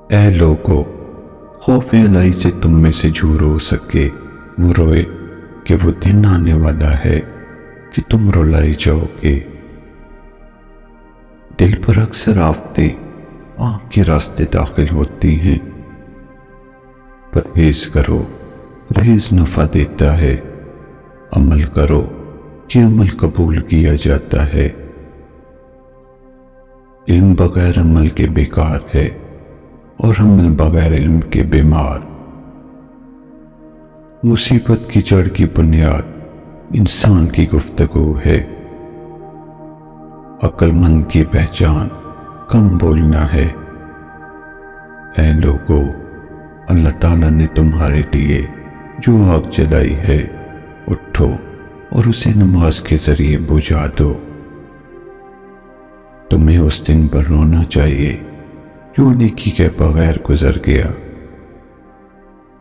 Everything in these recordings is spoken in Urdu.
اے لوگو، خوف الہی سے تم میں سے جو رو سکے وہ روئے کہ وہ دن آنے والا ہے کہ تم رلائے جاؤ گے۔ دل پر اکثر آفتیں آنکھ کے راستے داخل ہوتی ہیں۔ پرہیز کرو، پرہیز نفع دیتا ہے۔ عمل کرو کہ عمل قبول کیا جاتا ہے۔ علم بغیر عمل کے بیکار ہے اور عمل بغیر علم کے بیمار۔ مصیبت کی جڑ کی بنیاد انسان کی گفتگو ہے۔ عقل مند کی پہچان کم بولنا ہے۔ اے لوگو، اللہ تعالیٰ نے تمہارے لیے جو آگ جلائی ہے اٹھو اور اسے نماز کے ذریعے بجھا دو۔ تمہیں اس دن پر رونا چاہیے جو نیکی کے بغیر گزر گیا۔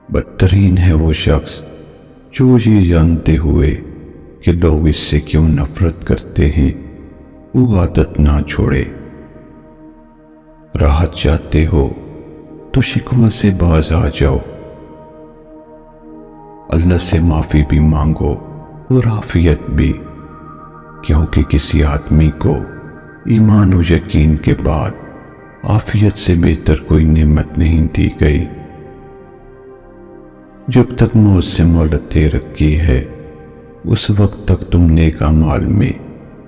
بدترین ہے وہ شخص جو یہ جانتے ہوئے کہ لوگ اس سے کیوں نفرت کرتے ہیں وہ عادت نہ چھوڑے۔ راحت چاہتے ہو تو شکوہ سے باز آ جاؤ۔ اللہ سے معافی بھی مانگو اور عافیت بھی، کیونکہ کسی آدمی کو ایمان و یقین کے بعد عافیت سے بہتر کوئی نعمت نہیں دی گئی۔ جب تک موت سے مہلت دے رکھی ہے اس وقت تک تم نیک اعمال میں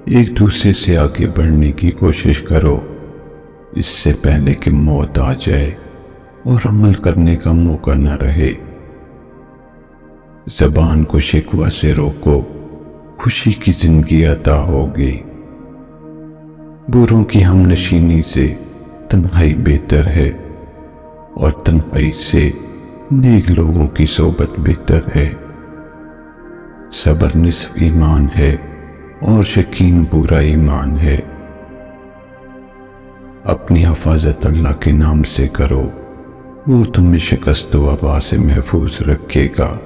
ایک دوسرے سے آگے بڑھنے کی کوشش کرو، اس سے پہلے کہ موت آ جائے اور عمل کرنے کا موقع نہ رہے۔ زبان کو شکوہ سے روکو، خوشی کی زندگی عطا ہوگی۔ بروں کی ہم نشینی سے تنہائی بہتر ہے اور تنہائی سے نیک لوگوں کی صحبت بہتر ہے۔ صبر نصف ایمان ہے اور یقین پورا ایمان ہے۔ اپنی حفاظت اللہ کے نام سے کرو، وہ تمہیں شکست و وبا سے محفوظ رکھے گا۔